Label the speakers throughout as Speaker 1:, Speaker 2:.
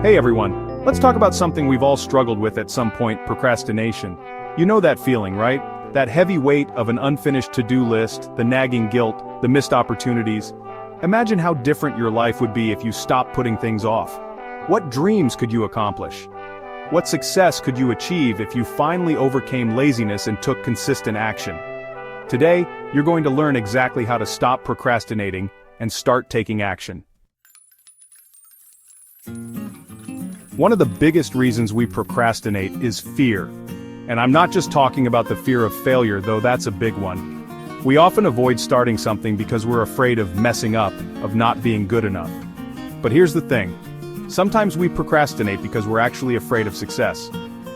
Speaker 1: Hey everyone, let's talk about something we've all struggled with at some point: procrastination. You know that feeling, right? That heavy weight of an unfinished to-do list, the nagging guilt, the missed opportunities. Imagine how different your life would be if you stopped putting things off. What dreams could you accomplish? What success could you achieve if you finally overcame laziness and took consistent action? Today, you're going to learn exactly how to stop procrastinating and start taking action. One of the biggest reasons we procrastinate is fear. And I'm not just talking about the fear of failure, though that's a big one. We often avoid starting something because we're afraid of messing up, of not being good enough. But here's the thing. Sometimes we procrastinate because we're actually afraid of success.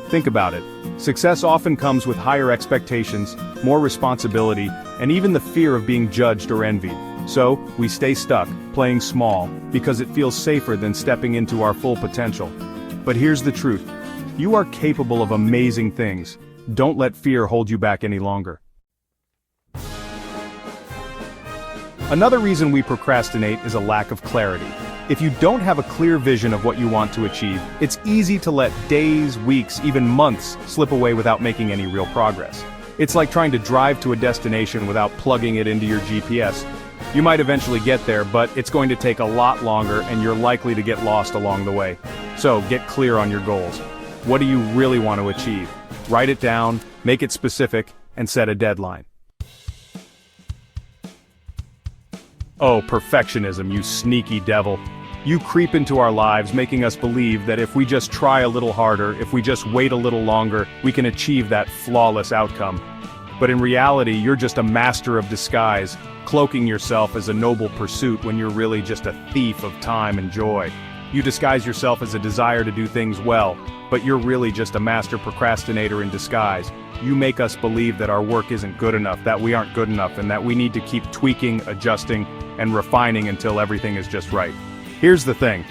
Speaker 1: Think about it. Success often comes with higher expectations, more responsibility, and even the fear of being judged or envied. So, we stay stuck, playing small, because it feels safer than stepping into our full potential. But here's the truth. You are capable of amazing things. Don't let fear hold you back any longer. Another reason we procrastinate is a lack of clarity. If you don't have a clear vision of what you want to achieve, it's easy to let days, weeks, even months slip away without making any real progress. It's like trying to drive to a destination without plugging it into your GPS. You might eventually get there, but it's going to take a lot longer and you're likely to get lost along the way. So, get clear on your goals. What do you really want to achieve? Write it down, make it specific, and set a deadline. Oh, perfectionism, you sneaky devil. You creep into our lives, making us believe that if we just try a little harder, if we just wait a little longer, we can achieve that flawless outcome. But in reality, you're just a master of disguise, cloaking yourself as a noble pursuit when you're really just a thief of time and joy. You disguise yourself as a desire to do things well, but you're really just a master procrastinator in disguise. You make us believe that our work isn't good enough, that we aren't good enough, and that we need to keep tweaking, adjusting, and refining until everything is just right. Here's the thing.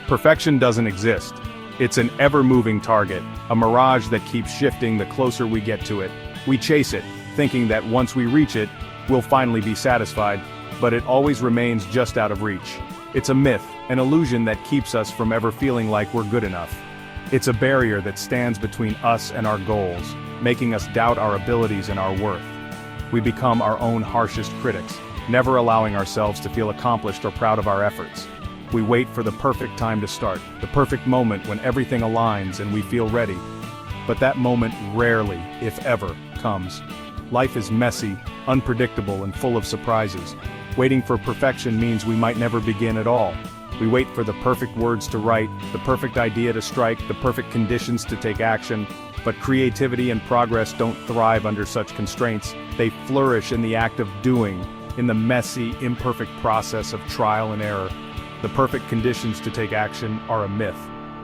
Speaker 1: Perfection doesn't exist. It's an ever-moving target, a mirage that keeps shifting the closer we get to it. We chase it, thinking that once we reach it, we'll finally be satisfied, but it always remains just out of reach. It's a myth, an illusion that keeps us from ever feeling like we're good enough. It's a barrier that stands between us and our goals, making us doubt our abilities and our worth. We become our own harshest critics, never allowing ourselves to feel accomplished or proud of our efforts. We wait for the perfect time to start, the perfect moment when everything aligns and we feel ready. But that moment rarely, if ever, comes. Life is messy, unpredictable, and full of surprises. Waiting for perfection means we might never begin at all. We wait for the perfect words to write, the perfect idea to strike, the perfect conditions to take action. But creativity and progress don't thrive under such constraints. They flourish in the act of doing, in the messy, imperfect process of trial and error. The perfect conditions to take action are a myth.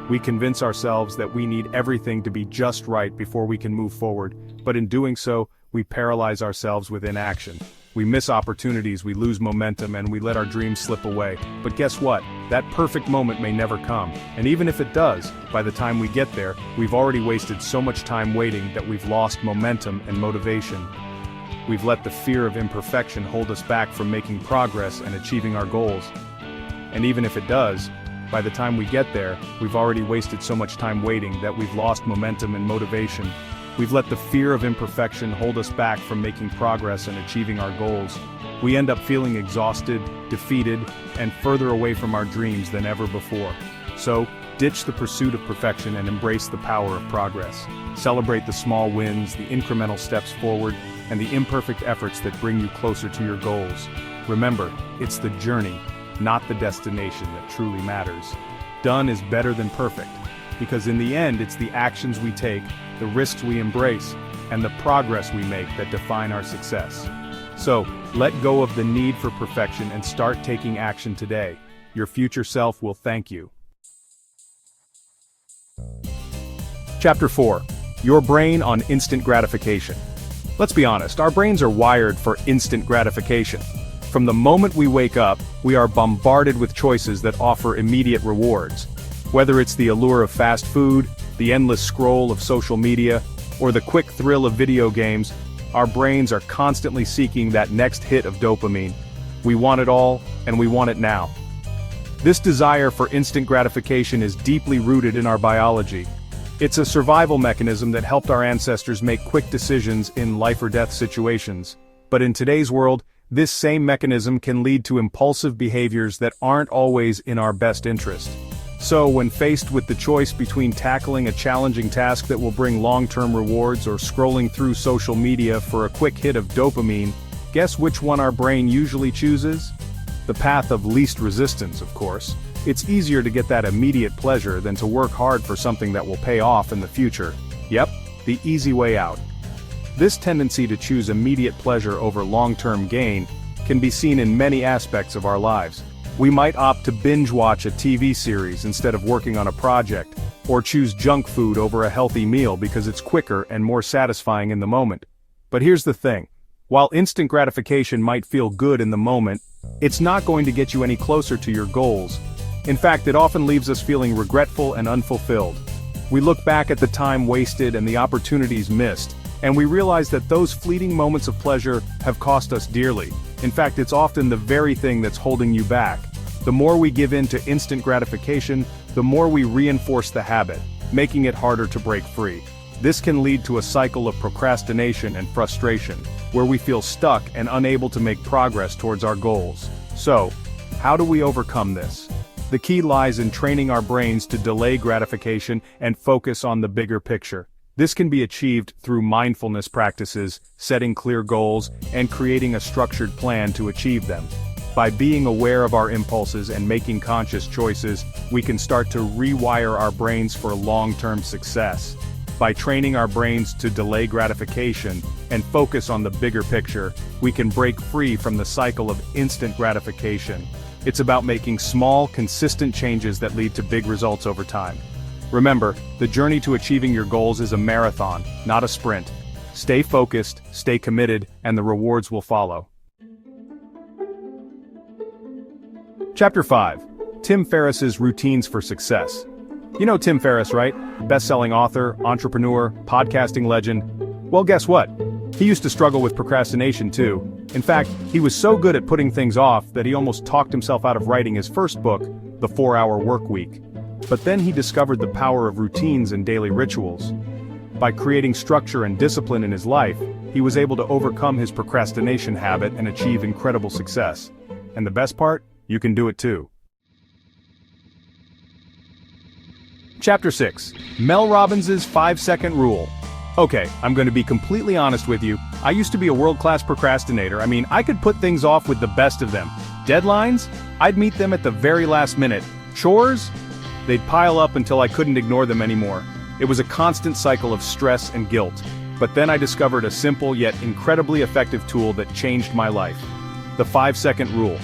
Speaker 1: We convince ourselves that we need everything to be just right before we can move forward, but in doing so, we paralyze ourselves with inaction. We miss opportunities, we lose momentum, and we let our dreams slip away. But guess what? That perfect moment may never come. And even if it does, by the time we get there, we've already wasted so much time waiting that we've lost momentum and motivation. We've let the fear of imperfection hold us back from making progress and achieving our goals. And even if it does, by the time we get there, we've already wasted so much time waiting that we've lost momentum and motivation. We've let the fear of imperfection hold us back from making progress and achieving our goals. We end up feeling exhausted, defeated, and further away from our dreams than ever before. So, ditch the pursuit of perfection and embrace the power of progress. Celebrate the small wins, the incremental steps forward, and the imperfect efforts that bring you closer to your goals. Remember, it's the journey, not the destination, that truly matters. Done is better than perfect, because in the end, it's the actions we take, the risks we embrace, and the progress we make that define our success. So, let go of the need for perfection and start taking action today. Your future self will thank you. Chapter 4. Your brain on instant gratification. Let's be honest, our brains are wired for instant gratification. From the moment we wake up, we are bombarded with choices that offer immediate rewards. Whether it's the allure of fast food, the endless scroll of social media, or the quick thrill of video games, our brains are constantly seeking that next hit of dopamine. We want it all, and we want it now. This desire for instant gratification is deeply rooted in our biology. It's a survival mechanism that helped our ancestors make quick decisions in life-or-death situations. But in today's world, this same mechanism can lead to impulsive behaviors that aren't always in our best interest. So, when faced with the choice between tackling a challenging task that will bring long-term rewards or scrolling through social media for a quick hit of dopamine, guess which one our brain usually chooses? The path of least resistance, of course. It's easier to get that immediate pleasure than to work hard for something that will pay off in the future. Yep, the easy way out. This tendency to choose immediate pleasure over long-term gain can be seen in many aspects of our lives. We might opt to binge watch a TV series instead of working on a project, or choose junk food over a healthy meal because it's quicker and more satisfying in the moment. But here's the thing. While instant gratification might feel good in the moment, it's not going to get you any closer to your goals. In fact, it often leaves us feeling regretful and unfulfilled. We look back at the time wasted and the opportunities missed, and we realize that those fleeting moments of pleasure have cost us dearly. In fact, it's often the very thing that's holding you back. The more we give in to instant gratification, the more we reinforce the habit, making it harder to break free. This can lead to a cycle of procrastination and frustration, where we feel stuck and unable to make progress towards our goals. So, how do we overcome this? The key lies in training our brains to delay gratification and focus on the bigger picture. This can be achieved through mindfulness practices, setting clear goals, and creating a structured plan to achieve them. By being aware of our impulses and making conscious choices, we can start to rewire our brains for long-term success. By training our brains to delay gratification and focus on the bigger picture, we can break free from the cycle of instant gratification. It's about making small, consistent changes that lead to big results over time. Remember, the journey to achieving your goals is a marathon, not a sprint. Stay focused, stay committed, and the rewards will follow. Chapter 5. Tim Ferriss's Routines for Success. You know Tim Ferriss, right? Best-selling author, entrepreneur, podcasting legend. Well, guess what? He used to struggle with procrastination too. In fact, he was so good at putting things off that he almost talked himself out of writing his first book, The 4-Hour Workweek. But then he discovered the power of routines and daily rituals. By creating structure and discipline in his life, he was able to overcome his procrastination habit and achieve incredible success. And the best part? You can do it too. Chapter 6. Mel Robbins' 5-second rule. Okay, I'm going to be completely honest with you. I used to be a world-class procrastinator. I could put things off with the best of them. Deadlines? I'd meet them at the very last minute. Chores? They'd pile up until I couldn't ignore them anymore. It was a constant cycle of stress and guilt. But then I discovered a simple yet incredibly effective tool that changed my life. The 5-second rule.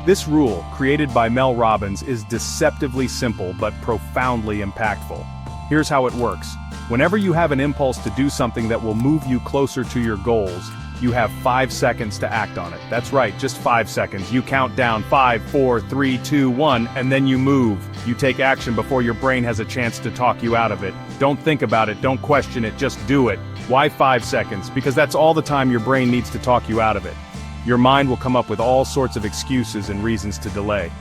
Speaker 1: This rule, created by Mel Robbins, is deceptively simple but profoundly impactful. Here's how it works. Whenever you have an impulse to do something that will move you closer to your goals, you have 5 seconds to act on it. That's right, just 5 seconds. You count down 5, 4, 3, 2, 1, and then you move. You take action before your brain has a chance to talk you out of it. Don't think about it, don't question it, just do it. Why 5 seconds? Because that's all the time your brain needs to talk you out of it. Your mind will come up with all sorts of excuses and reasons to delay.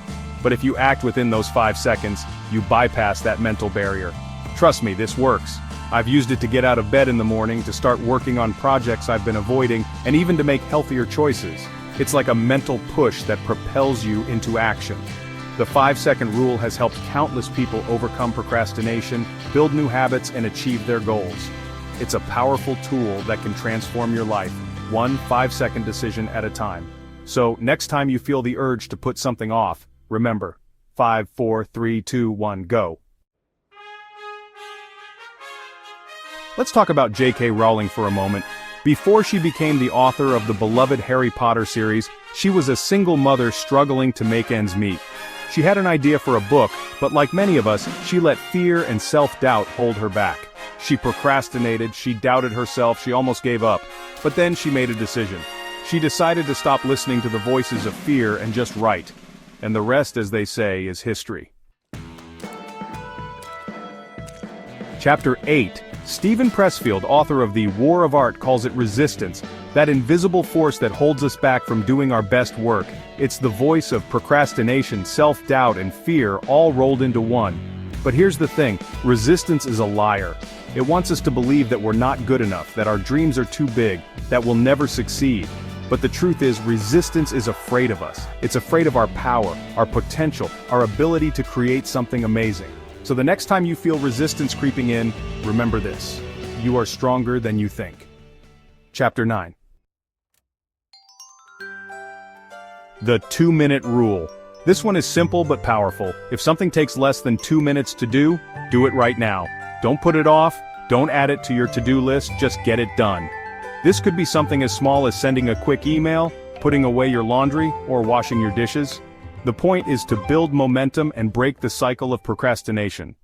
Speaker 1: But if you act within those 5 seconds, you bypass that mental barrier. Trust me, this works. I've used it to get out of bed in the morning, to start working on projects I've been avoiding, and even to make healthier choices. It's like a mental push that propels you into action. The 5-second rule has helped countless people overcome procrastination, build new habits, and achieve their goals. It's a powerful tool that can transform your life, one 5-second decision at a time. So, next time you feel the urge to put something off, remember, 5, 4, 3, 2, 1, go. Let's talk about J.K. Rowling for a moment. Before she became the author of the beloved Harry Potter series, she was a single mother struggling to make ends meet. She had an idea for a book, but like many of us, she let fear and self-doubt hold her back. She procrastinated, she doubted herself, she almost gave up. But then she made a decision. She decided to stop listening to the voices of fear and just write. And the rest, as they say, is history. Chapter 8. Steven Pressfield, author of The War of Art, calls it resistance, that invisible force that holds us back from doing our best work. It's the voice of procrastination, self-doubt, and fear all rolled into one. But here's the thing, resistance is a liar. It wants us to believe that we're not good enough, that our dreams are too big, that we'll never succeed. But the truth is, resistance is afraid of us. It's afraid of our power, our potential, our ability to create something amazing. So the next time you feel resistance creeping in, remember this: you are stronger than you think. Chapter 9. The 2-minute rule. This one is simple but powerful. If something takes less than 2 minutes to do it right now. Don't put it off, don't add it to your to-do list, just get it done. This could be something as small as sending a quick email, putting away your laundry, or washing your dishes. The point is to build momentum and break the cycle of procrastination.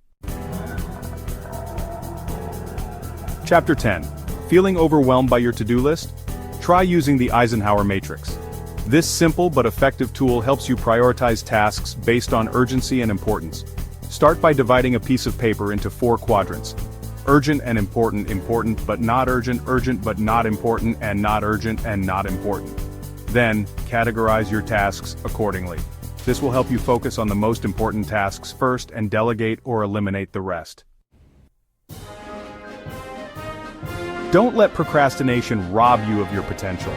Speaker 1: Chapter 10. Feeling overwhelmed by your to-do list? Try using the Eisenhower Matrix. This simple but effective tool helps you prioritize tasks based on urgency and importance. Start by dividing a piece of paper into 4 quadrants. Urgent and important, important but not urgent, urgent but not important, and not urgent and not important. Then, categorize your tasks accordingly. This will help you focus on the most important tasks first and delegate or eliminate the rest. Don't let procrastination rob you of your potential.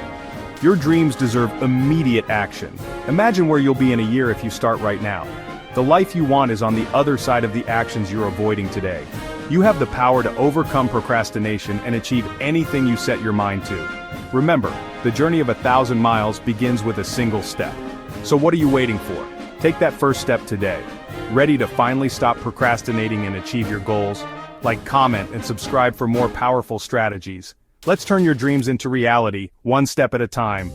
Speaker 1: Your dreams deserve immediate action. Imagine where you'll be in a year if you start right now. The life you want is on the other side of the actions you're avoiding today. You have the power to overcome procrastination and achieve anything you set your mind to. Remember, the journey of 1,000 miles begins with a single step. So what are you waiting for? Take that first step today. Ready to finally stop procrastinating and achieve your goals? Like, comment, and subscribe for more powerful strategies. Let's turn your dreams into reality, one step at a time.